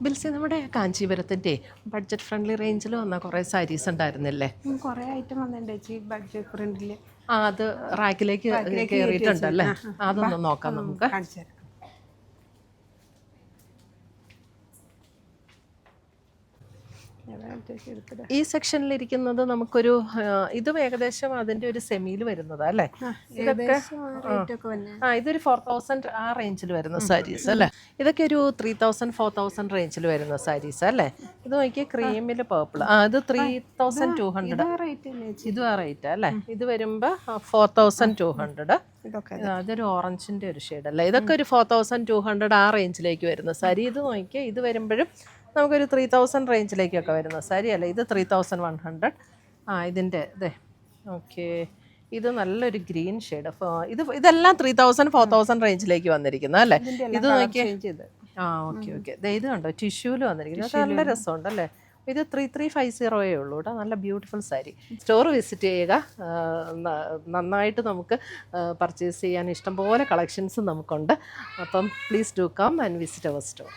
ബിൽസി നമ്മുടെ കാഞ്ചീപുരത്തിൻ്റെ budget friendly റേഞ്ചിൽ വന്ന കുറേ സാരീസ് ഉണ്ടായിരുന്നില്ലേ? കുറേ ഐറ്റം വന്നിട്ടുണ്ട് ചേച്ചി ബഡ്ജറ്റ് ഫ്രണ്ടിൽ. അത് റാക്കിലേക്ക് കയറിയിട്ടുണ്ടല്ലേ? അതൊന്ന് നോക്കാം നമുക്ക്. കാണിച്ചു തരാം. ഈ സെക്ഷനിലിരിക്കുന്നത് നമുക്കൊരു ഇതും ഏകദേശം അതിൻ്റെ ഒരു സെമിയിൽ വരുന്നതാ അല്ലേ? ഇതൊക്കെ ഇതൊരു 4000 ആ റേഞ്ചിൽ വരുന്ന സാരീസ് അല്ലേ? ഇതൊക്കെ ഒരു 3000 4000 റേഞ്ചിൽ വരുന്ന സാരീസ് അല്ലേ? ഇത് നോക്കിയ ക്രീമിൽ പേർപ്പിൾ. ഇത് 3200. ഇതും ആ റേറ്റ് അല്ലേ? ഇത് വരുമ്പോൾ 4200. അതൊരു ഓറഞ്ചിൻ്റെ ഒരു ഷെയ്ഡ് അല്ലേ? ഇതൊക്കെ ഒരു 4200 ആ റേഞ്ചിലേക്ക് വരുന്ന സാരി. ഇത് നോക്കിയാൽ ഇത് വരുമ്പോഴും നമുക്കൊരു 3000 റേഞ്ചിലേക്കൊക്കെ വരുന്ന സാരി അല്ലേ? ഇത് 3100. ഇതിൻ്റെ ഇതേ ഓക്കെ. ഇത് നല്ലൊരു ഗ്രീൻ ഷെയ്ഡ്. ഇതെല്ലാം 3000 4000 റേഞ്ചിലേക്ക് വന്നിരിക്കുന്നത് അല്ലേ? ഇത് നോക്കിയാൽ ഓക്കെ ഓക്കെ. ഇത് കണ്ടോ ടിഷ്യൂല് വന്നിരിക്കുന്നത്. നല്ല രസമുണ്ട് അല്ലേ? ഇത് 3350 ഉള്ളൂ കേട്ടോ. നല്ല ബ്യൂട്ടിഫുൾ സാരി. സ്റ്റോർ വിസിറ്റ് ചെയ്യുക. നന്നായിട്ട് നമുക്ക് പർച്ചേസ് ചെയ്യാൻ ഇഷ്ടംപോലെ കളക്ഷൻസ് നമുക്കുണ്ട്. അപ്പം please do come and visit our store.